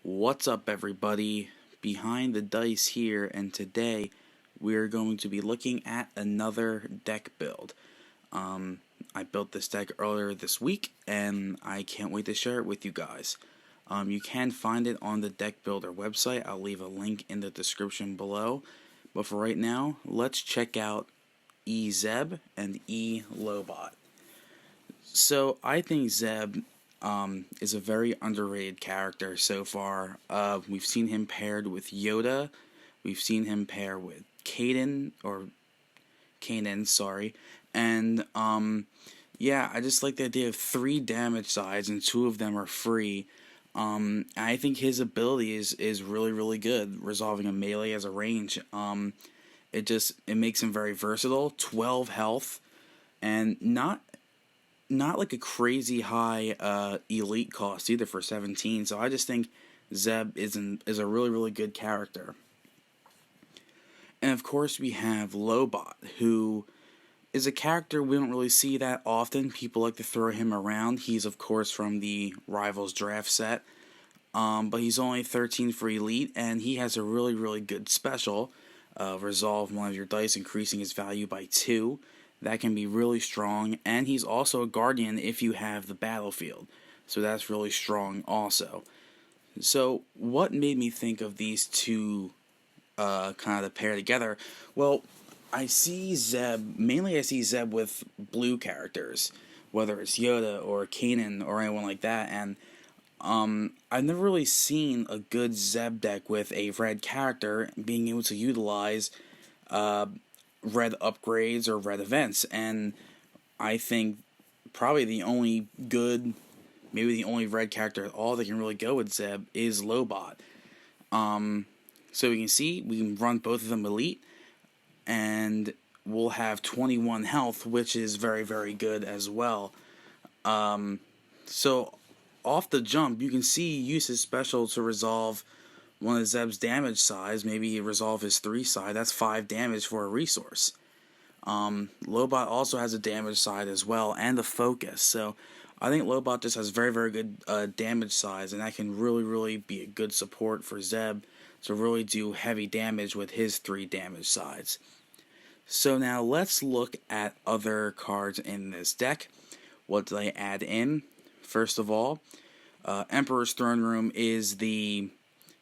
What's up, everybody? Behind the dice here, and today we're going to be looking at another deck build. I built this deck earlier this week, and I can't wait to share it with you guys. You can find it on the Deck Builder website. I'll leave a link in the description below. But for right now, let's check out eZeb and eLobot. So I think Zeb is a very underrated character so far. We've seen him paired with Yoda. We've seen him pair with Kanan, sorry. And yeah, I just like the idea of 3 damage sides and 2 of them are free. I think his ability is really, really good, resolving a melee as a range. It makes him very versatile. 12 health, and not like a crazy high elite cost either for 17. So I just think Zeb is a really, really good character. And of course we have Lobot, who is a character we don't really see that often. People like to throw him around. He's of course from the Rivals draft set. But he's only 13 for elite, and he has a really, really good special. Resolve one of your dice, increasing his value by 2. That can be really strong, and he's also a guardian if you have the battlefield, so that's really strong also. So what made me think of these two kind of the pair together? Well, I see Zeb with blue characters, whether it's Yoda or Kanan or anyone like that, and I've never really seen a good Zeb deck with a red character being able to utilize red upgrades or red events, and I think probably the only red character at all that can really go with Zeb is Lobot. So we can run both of them elite, and we'll have 21 health, which is very, very good as well. So off the jump, you can see use his special to resolve one of Zeb's damage size. Maybe resolve his 3 side. That's 5 damage for a resource. Lobot also has a damage side as well, and a focus. So I think Lobot just has very, very good damage size, and that can really, really be a good support for Zeb to really do heavy damage with his 3 damage sides. So now let's look at other cards in this deck. What did I add in? First of all, Emperor's Throne Room is the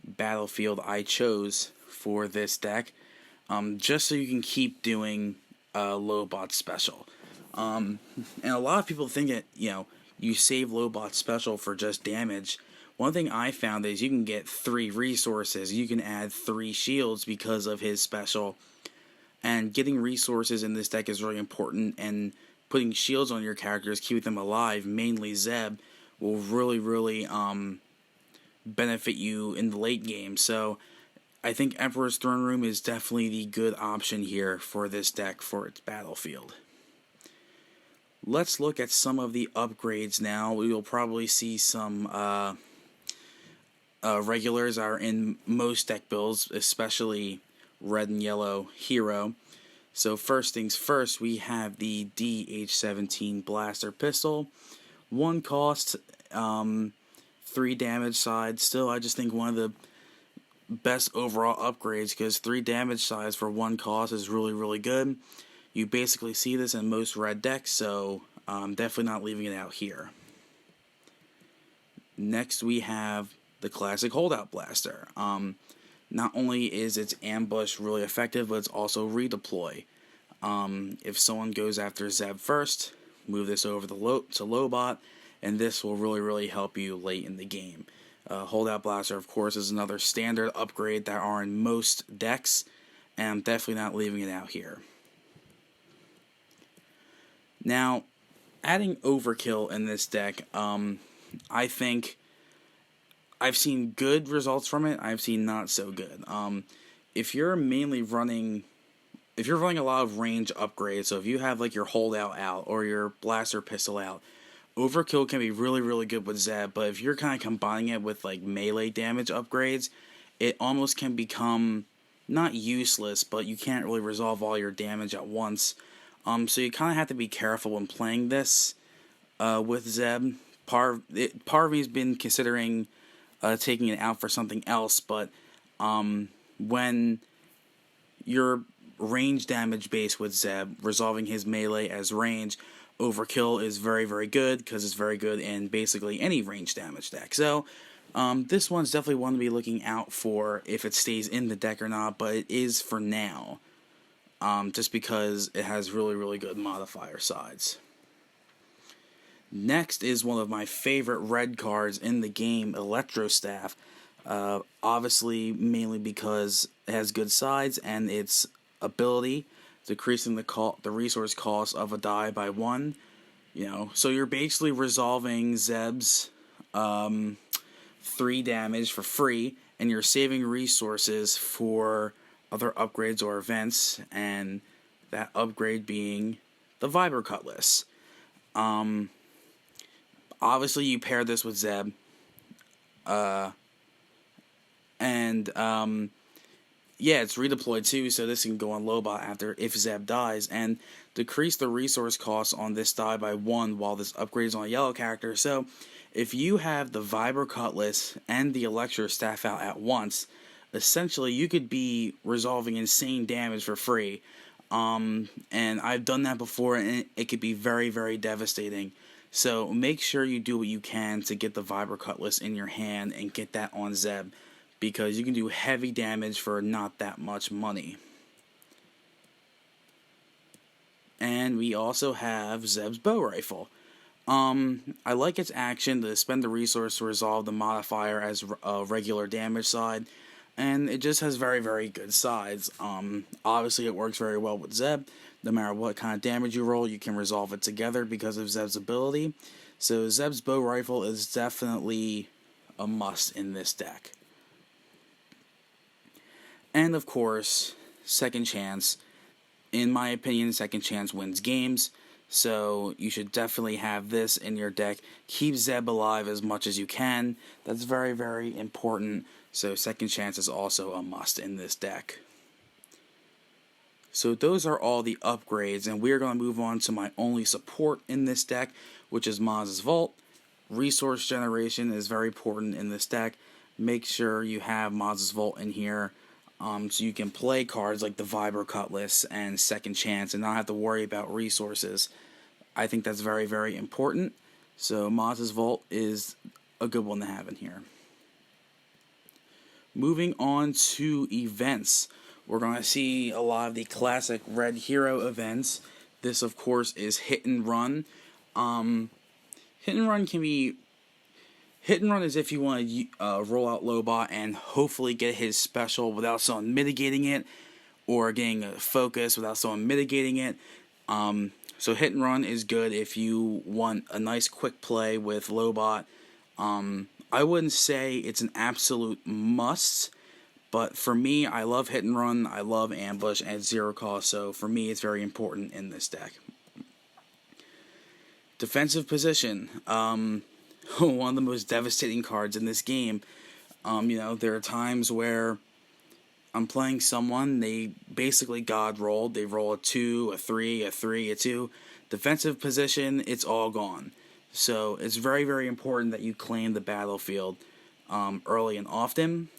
battlefield I chose for this deck, just so you can keep doing Lobot special. And a lot of people think that, you save Lobot special for just damage. One thing I found is you can get 3 resources. You can add 3 shields because of his special. And getting resources in this deck is really important, and putting shields on your characters, keeping them alive, mainly Zeb, will really, really benefit you in the late game. So I think Emperor's Throne Room is definitely the good option here for this deck for its battlefield. Let's look at some of the upgrades now. We will probably see some regulars are in most deck builds, especially red and yellow hero. So first things first, we have the DH-17 blaster pistol. 1 cost, 3 damage side. Still, I just think one of the best overall upgrades, because 3 damage sides for 1 cost is really, really good. You basically see this in most red decks, so I'm definitely not leaving it out here. Next, we have the classic holdout blaster. Not only is its ambush really effective, but it's also redeploy. If someone goes after Zeb first, move this over to Lobot, and this will really, really help you late in the game. Holdout Blaster, of course, is another standard upgrade that are in most decks, and I'm definitely not leaving it out here. Now, adding Overkill in this deck, I think I've seen good results from it. I've seen not so good. If you're running a lot of range upgrades, so if you have like your holdout out or your blaster pistol out, Overkill can be really, really good with Zeb. But if you're kind of combining it with like melee damage upgrades, it almost can become not useless, but you can't really resolve all your damage at once. So you kind of have to be careful when playing this with Zeb. Part of me's been considering taking it out for something else, but when you're range damage based with Zeb, resolving his melee as range, Overkill is very, very good, because it's very good in basically any range damage deck. So, this one's definitely one to be looking out for if it stays in the deck or not, but it is for now, just because it has really, really good modifier sides. Next is one of my favorite red cards in the game, Electro Staff. Obviously, mainly because it has good sides and its ability, decreasing the resource cost of a die by 1. So you're basically resolving Zeb's 3 damage for free, and you're saving resources for other upgrades or events, and that upgrade being the Vibro Cutlass. Obviously, you pair this with Zeb, and it's redeployed too, so this can go on eLobot after if Zeb dies, and decrease the resource cost on this die by 1 while this upgrade is on a yellow character. So if you have the Vibro Cutlass and the Electro Staff out at once, essentially you could be resolving insane damage for free. And I've done that before, and it could be very, very devastating. So make sure you do what you can to get the Vibro Cutlass in your hand and get that on Zeb, because you can do heavy damage for not that much money. And we also have Zeb's Bow Rifle. I like its action to spend the resource to resolve the modifier as a regular damage side, and it just has very, very good sides. Obviously it works very well with Zeb. No matter what kind of damage you roll, you can resolve it together because of Zeb's ability. So Zeb's Bow Rifle is definitely a must in this deck. And of course, Second Chance. In my opinion, Second Chance wins games. So you should definitely have this in your deck. Keep Zeb alive as much as you can. That's very, very important. So Second Chance is also a must in this deck. So those are all the upgrades, and we're going to move on to my only support in this deck, which is Maz's Vault. Resource generation is very important in this deck. Make sure you have Maz's Vault in here, so you can play cards like the Vibro Cutlass and Second Chance and not have to worry about resources. I think that's very, very important. So Maz's Vault is a good one to have in here. Moving on to events. We're going to see a lot of the classic Red Hero events. This, of course, is Hit and Run. Hit and Run can be... Hit and Run is if you want to roll out eLobot and hopefully get his special without someone mitigating it, or getting a focus without someone mitigating it. So Hit and Run is good if you want a nice quick play with eLobot. I wouldn't say it's an absolute must, but for me, I love Hit and Run, I love Ambush at 0 cost, so for me it's very important in this deck. Defensive Position, one of the most devastating cards in this game. There are times where I'm playing someone, they basically God rolled, they roll a 2, a 3, a 3, a 2. Defensive Position, it's all gone. So it's very, very important that you claim the battlefield early and often,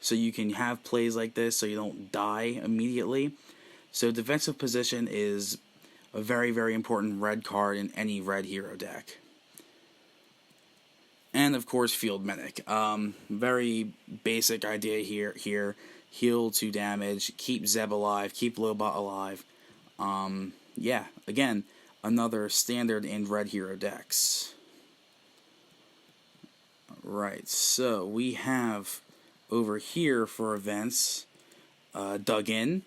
so you can have plays like this so you don't die immediately. So Defensive Position is a very, very important red card in any red hero deck. And of course, Field Medic. Very basic idea here. Heal 2 damage, keep Zeb alive, keep eLobot alive. Again, another standard in red hero decks. Right, so we have over here for events, Dug In,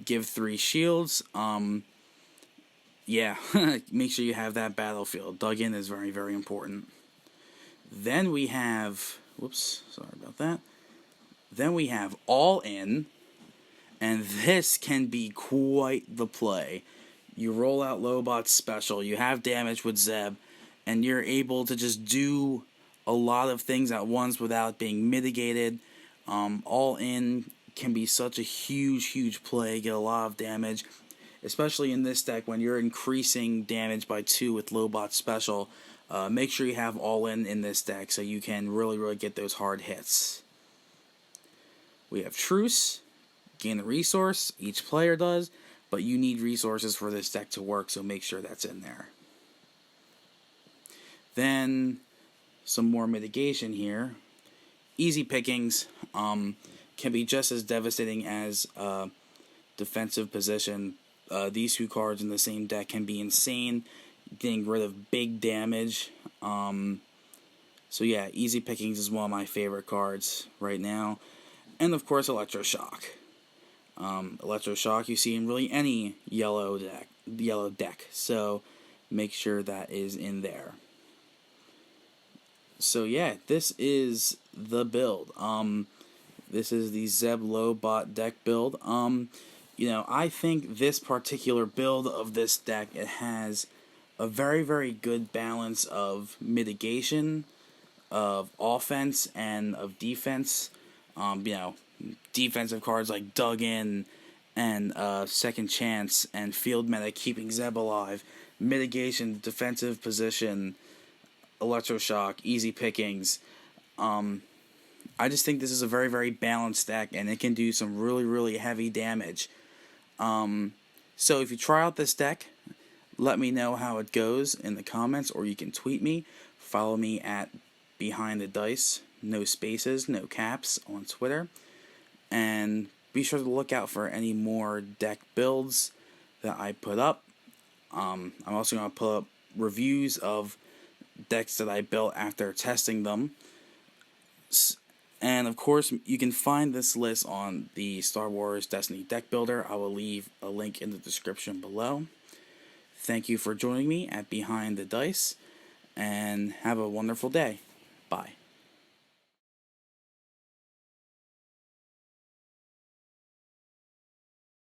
give 3 shields. Make sure you have that battlefield. Dug In is very, very important. Then we have, Then we have All In, and this can be quite the play. You roll out eLobot's special, you have damage with Zeb, and you're able to just do a lot of things at once without being mitigated. All In can be such a huge, huge play, get a lot of damage, especially in this deck when you're increasing damage by 2 with eLobot's special. make sure you have all in this deck so you can really get those hard hits. We have Truce, gain a resource, each player does, but you need resources for this deck to work, so make sure that's in there. Then, some more mitigation here. Easy pickings can be just as devastating as defensive position. These two cards in the same deck can be insane, getting rid of big damage. So yeah, Easy Pickings is one of my favorite cards right now. And of course, Electroshock. Electroshock you see in really any yellow deck. So make sure that is in there. So yeah, this is the build. This is the eZeb eLobot deck build. I think this particular build of this deck, it has a very good balance of mitigation, of offense, and of defense. Defensive cards like Dug In and Second Chance and Field Medic, keeping Zeb alive. Mitigation, defensive position, Electroshock, easy pickings. I just think this is a very balanced deck, and it can do some really heavy damage. So if you try out this deck, let me know how it goes in the comments, or you can tweet me. Follow me at Behind the Dice, no spaces, no caps, on Twitter. And be sure to look out for any more deck builds that I put up. I'm also going to put up reviews of decks that I built after testing them. And of course, you can find this list on the Star Wars Destiny deck builder. I will leave a link in the description below. Thank you for joining me at Behind the Dice, and have a wonderful day.